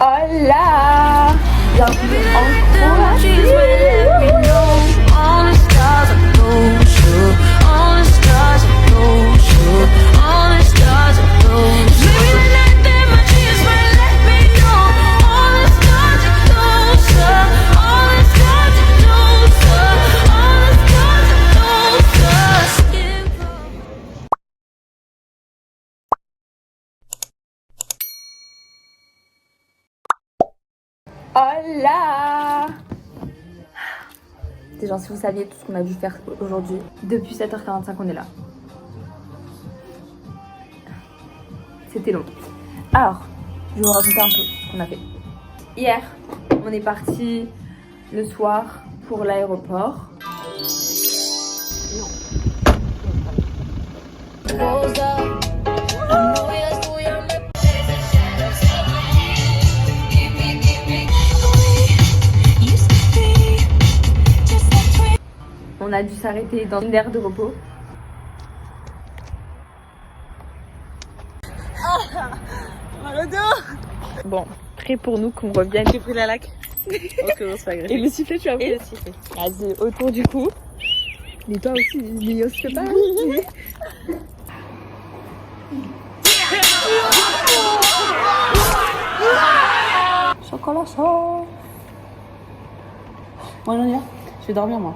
Hola! Bienvenue en Croatie! Hola! C'est genre si vous saviez tout ce qu'on a dû faire aujourd'hui. Depuis 7h45 on est là. C'était long. Alors, je vais vous raconter un peu ce qu'on a fait. Hier, on est parti le soir pour l'aéroport. On a dû s'arrêter dans une aire de repos. Bon, prêt pour nous qu'on revienne. J'ai pris la laque. Ok, bon, c'est pas grave. Et le sifflet, tu as pris. Et le sifflet. Vas-y, autour du cou. Mais toi aussi, Léo, je sais pas. Chocolat chaud. Moi, j'en ai. Je vais dormir, moi.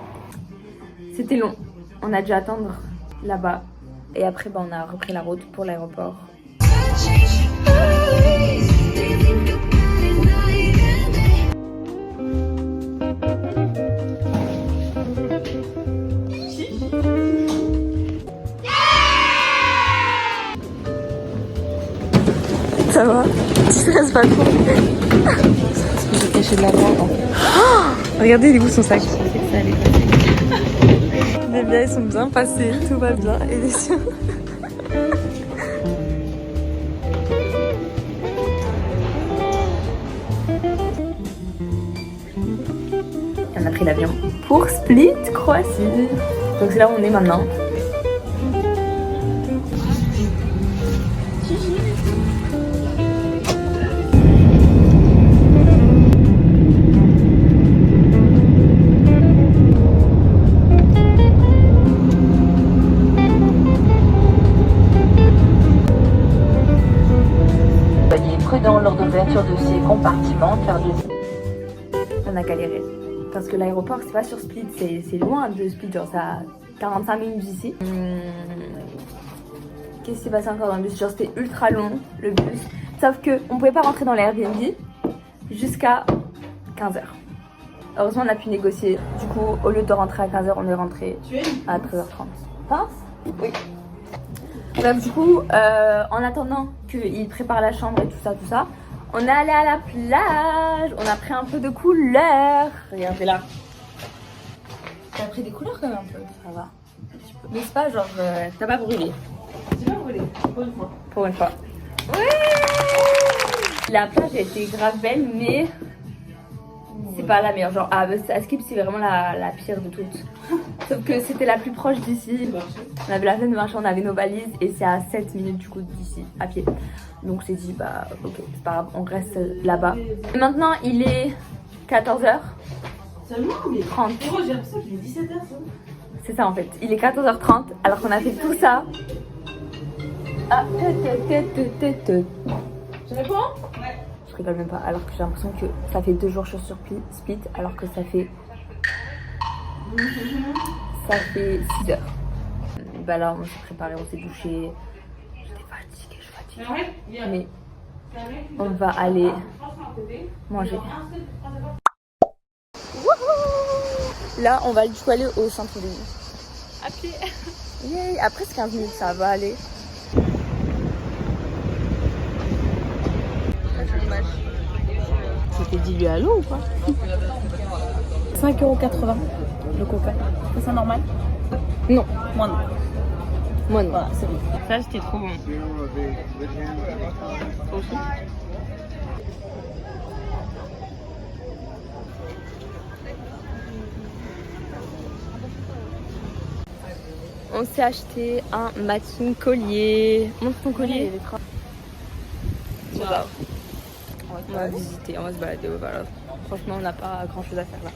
C'était long. On a dû attendre là-bas. Et après, on a repris la route pour l'aéroport. Ça va? Tu stresses pas trop? J'ai caché de la drogue. Regardez, il est où son sac? Je sais que ça allait. Les biens, ils sont bien passés, tout va bien. Et les siens? On a pris l'avion pour Split, Croatie. Donc c'est là où on est maintenant. Soyez prudent lors de l'ouverture de ces compartiments car On a galéré. Parce que l'aéroport, c'est pas sur Split, c'est loin de Split, genre ça a 45 minutes d'ici. Qu'est-ce qui s'est passé encore dans le bus? Genre c'était ultra long, le bus. Sauf que on pouvait pas rentrer dans l'Airbnb jusqu'à 15h. Heureusement, on a pu négocier. Du coup, au lieu de rentrer à 15h, on est rentré à 13h30. Pince? Oui. Bref, du coup, en attendant qu'il prépare la chambre et tout ça, on est allé à la plage. On a pris un peu de couleurs. Regardez là. T'as pris des couleurs quand même un peu. Ça va. Mais c'est pas genre, t'as pas brûlé. J'ai pas brûlé, pour une fois. Pour une fois. Ouais. La plage a été grave belle, mais c'est pas la meilleure. Genre, à Skip, c'est vraiment la pire de toutes. Sauf que c'était la plus proche d'ici. On avait la flemme de marcher, on avait nos valises et c'est à 7 minutes du coup d'ici, à pied. Donc j'ai dit, bah ok, c'est pas grave, on reste là-bas. Et maintenant, il est 14h. Seulement, mais 30. gros, j'ai l'impression qu'il est 17h, ça. C'est ça en fait, il est 14h30 alors qu'on a fait tout ça. Ah, Je réponds? Ouais. je rigole même pas, alors que j'ai l'impression que ça fait 2 jours que je suis sur Split, alors que ça fait 6 heures. Bah là, on s'est préparé, on s'est douché. J'étais fatiguée, je suis fatiguée. Mais on va aller manger. Wouhou! Là, on va du coup aller au centre-ville. À pied. Yay! Après, c'est 15 minutes, ça va aller. C'était dilué à l'eau ou pas? 5,80 € le coca. C'est ça normal? Non. Moi non. Moi non. Voilà, c'est bon. Ça, c'était trop bon. Aussi. On s'est acheté un matching collier. Montre ton collier. Wow. va visiter, on va se balader. Voilà. Franchement, on n'a pas grand chose à faire là.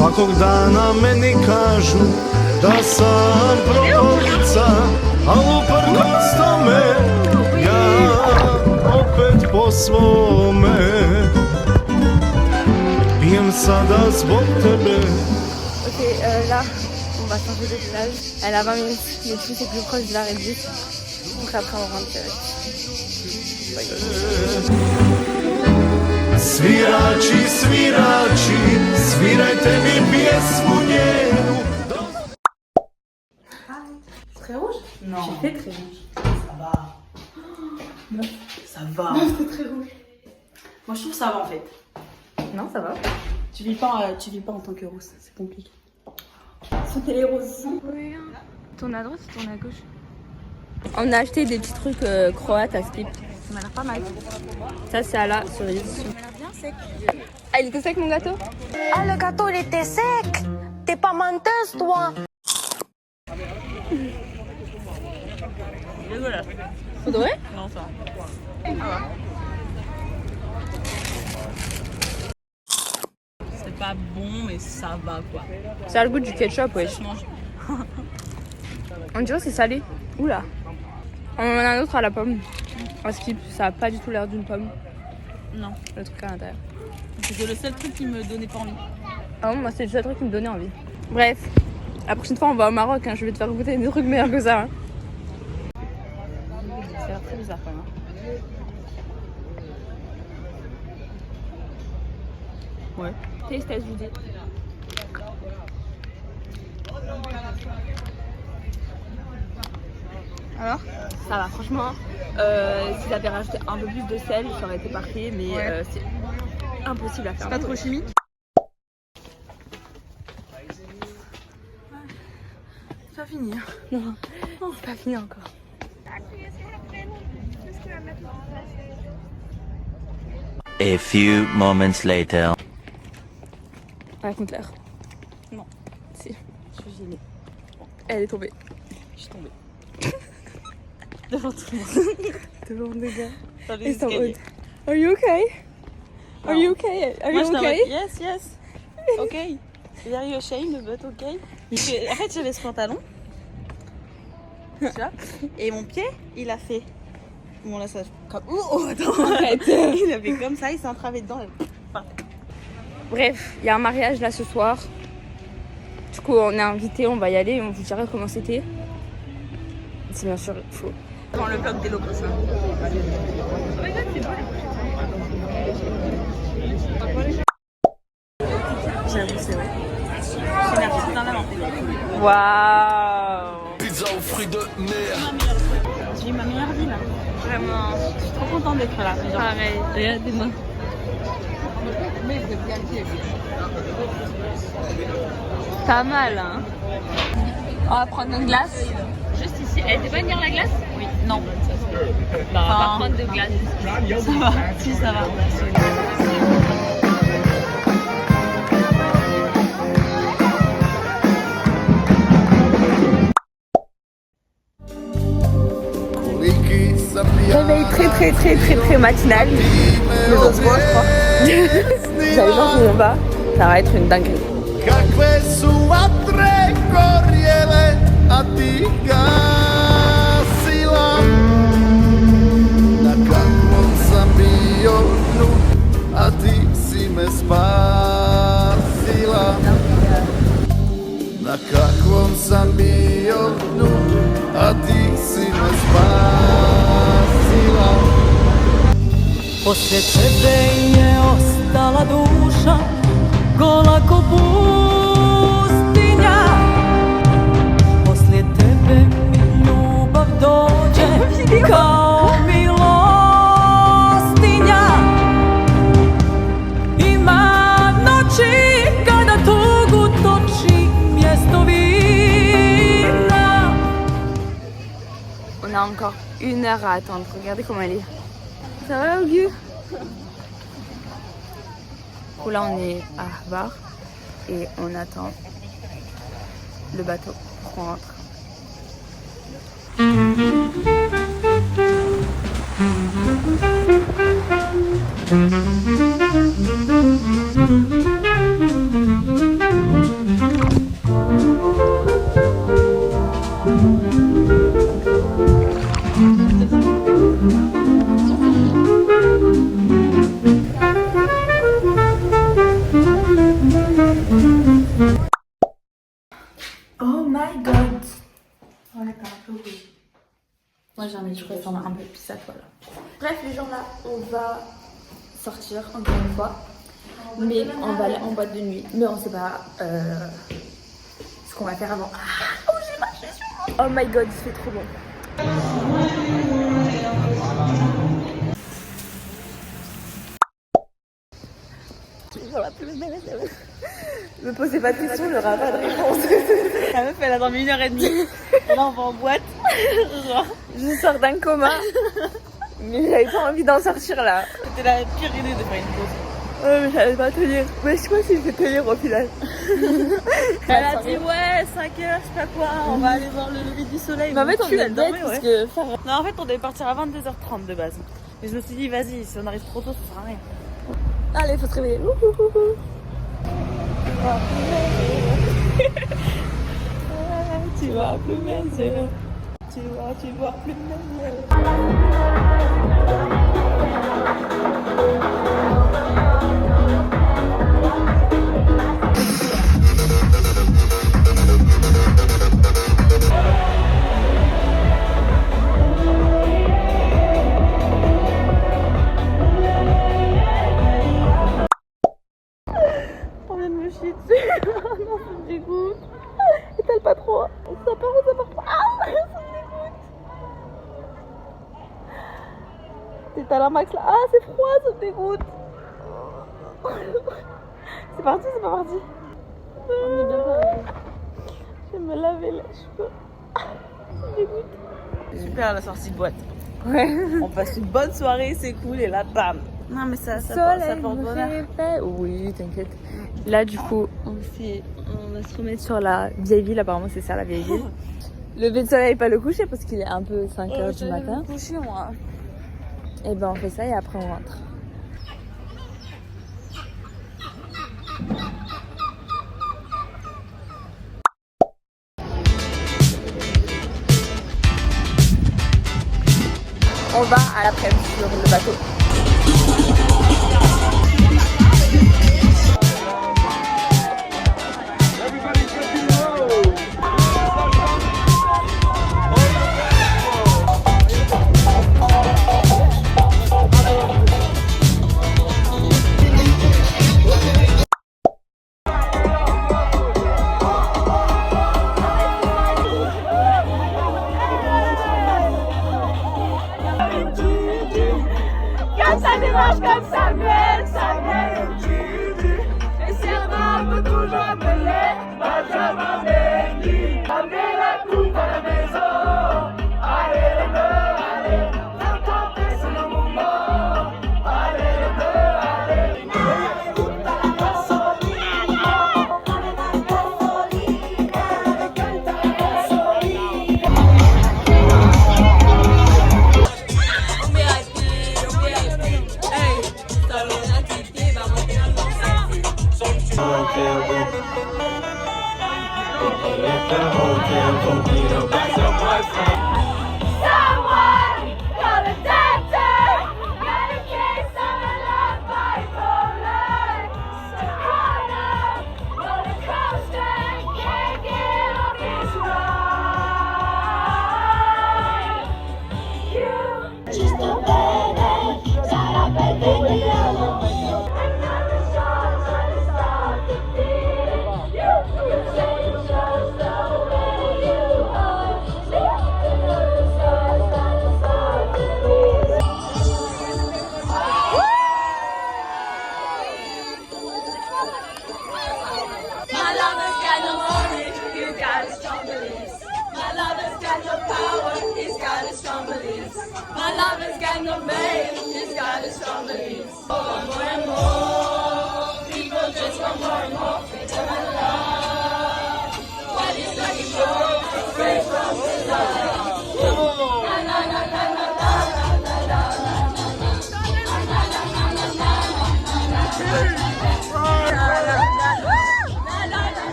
Svakog dana meni kažu da sam prokolica, al uprkos tome ja opet po svome pijem sada zbog tebe. Ok, là, on va changer de plage. Elle a 20 minutes, mais du coup c'est plus proche de l'arrêt de bus. Donc après on rentre direct. Svirači, svirači, svirajte mi pjesmu njenu. Très rouge? Non. J'ai fait très rouge. Ça va. Ça va. Non, c'est très rouge. Moi je trouve que ça va en fait. Non, ça va. Tu vis pas en tant que rousse, c'est compliqué. C'était les roses. Oui. Tourne à droite, tourne à gauche. On a acheté des petits trucs croates à Skip. Ça m'a l'air pas mal. Ça c'est à la cerise. Ça m'a l'air bien sec. Ah, il était sec mon gâteau? Ah, le gâteau, il était sec. T'es pas menteuse, toi. Désolé. Faudrait? Non, ça. C'est pas bon, mais ça va quoi. Ça a le goût du ketchup, ouais. Ça se mange. On dirait que c'est salé. Oula. On en a un autre à la pomme. À Skip, ça a pas du tout l'air d'une pomme. Non. Le truc à l'intérieur. C'était le seul truc qui me donnait pas envie. Ah bon, moi c'est le seul truc qui me donnait envie. Bref, la prochaine fois on va au Maroc, hein. Je vais te faire goûter des trucs meilleurs que ça. Hein. Ça a l'air très bizarre quand même. Ouais. Taste as you did. Alors? Ça va, franchement. S'ils avaient rajouté un peu plus de sel, ça aurait été parfait, mais Ouais. c'est impossible à faire. C'est pas trop chimique? C'est pas fini. Non, c'est pas fini encore. A few moments later. Raconte-leur. Non. Si. Je suis gênée. Elle est tombée. Je suis tombée. Devant tout le monde. Devant des gars. Dans les Ils sont escaliers. Are you okay? Are Non. you okay? Are Moi, you j'étais en okay? mode, yes, yes. Ok. Very ashamed, but ok. En fait, j'avais ce pantalon. Tu vois? Et mon pied, il a fait. Bon, là, ça. Comme... Oh, attends. Arrête. Il a fait comme ça, il s'est entravé dedans. Bref, il y a un mariage là ce soir. Du coup, on est invité, on va y aller, on vous dira comment c'était. C'est bien sûr faux. Dans le vlog des locaux, ça. J'avoue, c'est vrai. Je suis énervée, c'est un amant. Waouh! Pizza aux fruits de mer. J'ai eu ma meilleure vie là. Vraiment, Je suis trop contente d'être là. Genre, pareil. Regardez-moi. Pas mal, hein? On va prendre une glace. Juste ici. Elle était pas venir la glace? oui, non. On va prendre deux glaces. Ça va. Si, ça va. Réveil très matinal. Mais bon, c'est moi, je crois. Vous allez voir où on va. Ça va être une dinguerie. Kakve su vatre gorjele, a ti gasila. Na kakvom sam bio dnu, a ti si me spasila. Na kakvom sam bio dnu, a ti si me spasila. Poslije tebe je ostala duša gola ko pustinja. Poslije tebe mi ljubav dođe kao milostinja. a encore 1 heure à attendre. Regardez comment elle est. Ça va, Augu? Du coup, là, on est à Hvar et on attend le bateau pour qu'on rentre. Oh my god! Moi j'ai envie de ressembler un peu plus à toi là. Bref les gens là, on va sortir encore une fois. Mais on va aller en boîte de nuit. Mais on sait pas ce qu'on va faire avant. Ah, oh j'ai marché sur moi! Oh my god, il fait trop bon. Me posez pas de questions, il n'y aura pas de réponse. La meuf elle a dormi 1h30. Et là on va en boîte. Genre. Je sors d'un coma. Mais j'avais pas envie d'en sortir là. C'était la pire idée de faire une pause. Ouais mais j'allais pas tenir. Mais je sais pas si je vais tenir au final. Elle a dit ouais 5h, je sais pas quoi, on va aller voir le lever du soleil. Mais en fait on est elle bête dormait, parce ouais. que... Non en fait on devait partir à 22h30 de base. Mais je me suis dit vas-y, si on arrive trop tôt ça sert à rien. Allez, faut se réveiller. Tu vois plus mes yeux. Tu vois plus mes yeux. On vient de me chier dessus. Non, ça me dégoûte. Étale pas trop. Ça part pas. Ah, ça me dégoûte. T'étales un max là. Ah, c'est froid, ça me dégoûte. C'est parti, c'est pas parti. On est bien parti. Je vais me laver les cheveux. Ça me dégoûte. Super la sortie de boîte. Ouais. On passe une bonne soirée, c'est cool et là bam. Non mais ça porte bonheur. Oui, t'inquiète. Là du coup, on va se remettre sur la vieille ville. Apparemment c'est ça la vieille ville. Lever de soleil, pas le coucher parce qu'il est un peu 5h du matin. Coucher moi. Et ben on fait ça et après on rentre. On va à l'après-midi sur le bateau.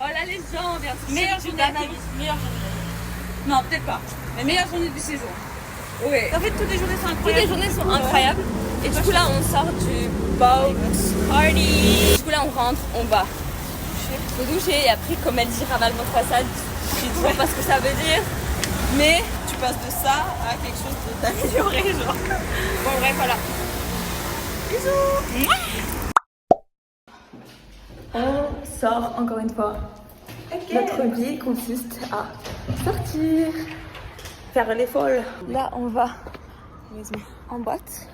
Oh là les gens, bien sûr. Meilleure journée de ma vie. Meilleure journée. Non, peut-être pas. Mais meilleure journée du séjour. Ouais. En fait, toutes les journées sont Toutes incroyables. les journées sont incroyables. Et du coup là on sort du boat party. Du coup là on rentre, on va se doucher et après comme elle dit ravaler votre façade, je sais toujours pas ce que ça veut dire. Mais Tu passes de ça à quelque chose d'amélioré, genre. Bon, bref, voilà. Bisous. on sort encore une fois. Notre vie consiste à sortir, faire les folles. Là on va en boîte.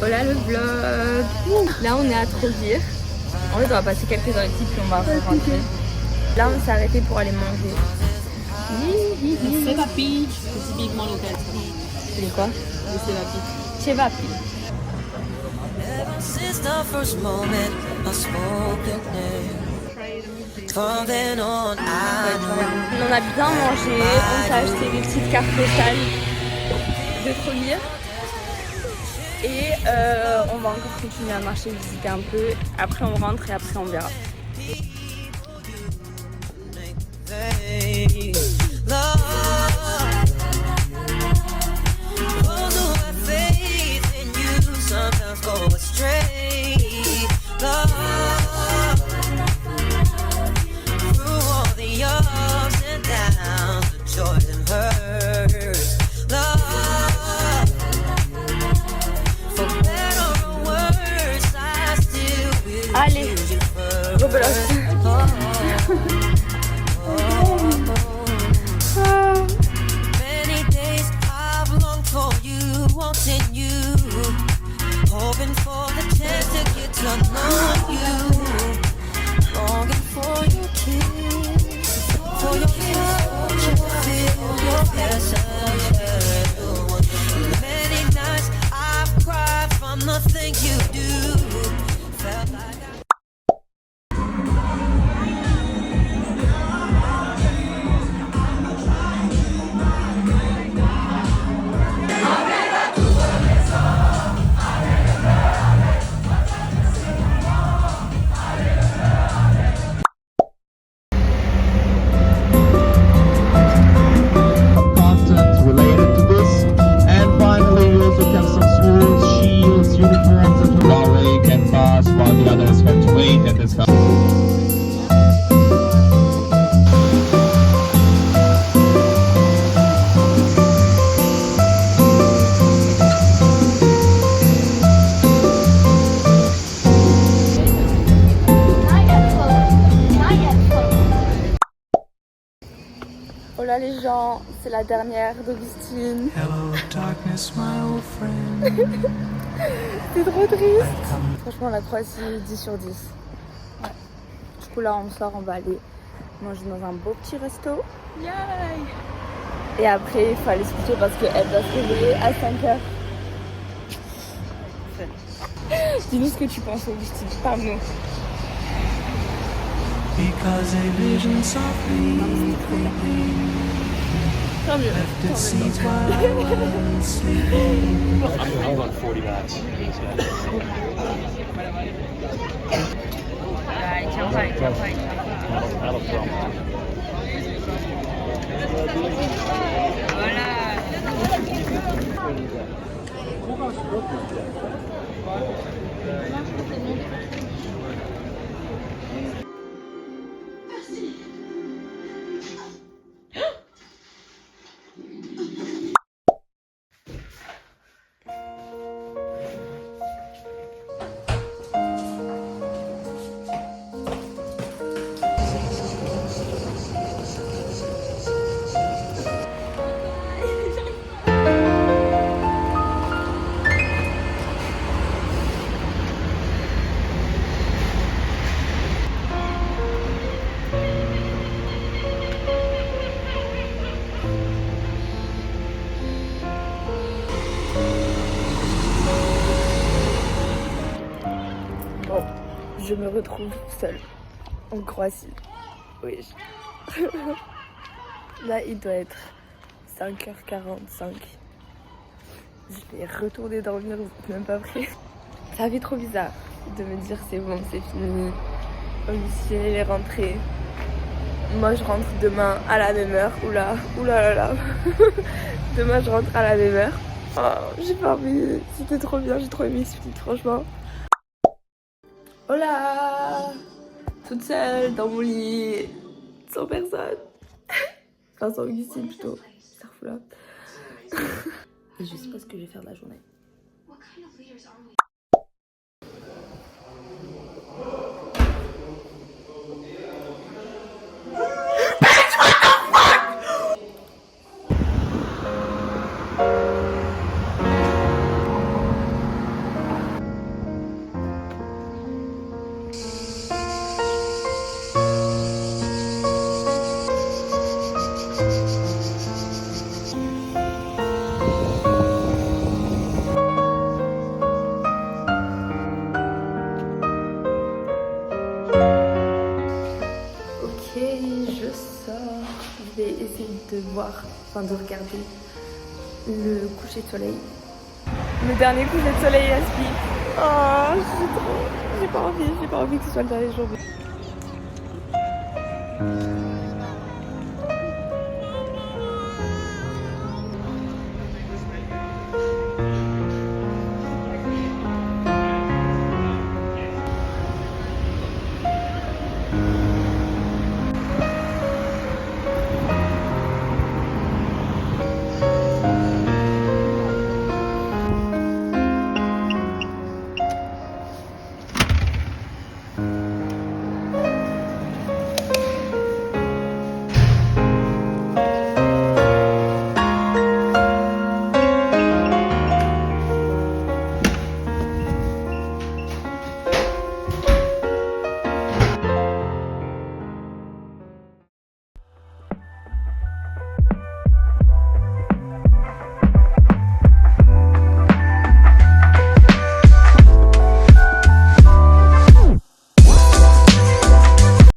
Voilà le vlog. Là on est à Trouville. En fait on va passer quelques heures ici puis on va rentrer. Là on s'est arrêté pour aller manger. Cevapi, c'est typiquement local. C'est quoi? Le cevapi. Chevapi. Since the first moment I spoke your name, from then on I knew. On a bien mangé, on s'est acheté des petites cartes postales de Trouville. Et on va encore continuer à marcher, visiter un peu. Après on rentre et après on verra. Those who have faith in you sometimes go astray. Love, through all the ups and downs, the joys and hurts. Love, for better or worse, I still will Allez, choose you first. rebelote. Many days I've longed for you, wanting you, hoping for the chance to get to know you, longing for your kiss, for your touch, feel your presence. Many nights I've cried from the things you do, felt like content related to this. And finally, we also have some swords, shields, uniforms that Huawei can pass while the others have to wait and discuss. Oh là les gens, c'est la dernière d'Augustine. C'est trop triste. Franchement la Croatie 10 sur 10. Ouais. Du coup là on sort, on va aller manger dans un beau petit resto. Yay! Et après il faut aller se coucher parce qu'elle doit se réveiller à 5h. Dis-nous ce que tu penses Augustine, parle-nous. Because a vision softly creeping Tant mieux. left its seeds while I was sleeping. I'm on 40 minutes. Vai, tiens pas, tiens pas, tiens pas. Voilà. je me retrouve seule en Croatie. Oui. Là, il doit être 5h45. Je vais retourner dormir, vous n'êtes même pas prêts. Ça fait trop bizarre de me dire c'est bon, c'est fini. Officiel, elle est rentrée. Moi, je rentre demain à la même heure. Oula, oula là là. Demain, je rentre à la même heure. Oh, j'ai pas envie. C'était trop bien, j'ai trop aimé ce film, franchement. Hola! Toute seule dans mon lit, sans personne. Enfin, sans Augustine plutôt. Ça refout là. Et je sais pas ce que je vais faire de la journée. Je sors, je vais essayer de voir, enfin de regarder le coucher de soleil. Le dernier coucher de soleil à Split. Oh, j'ai pas envie que ce soit le dernier jour.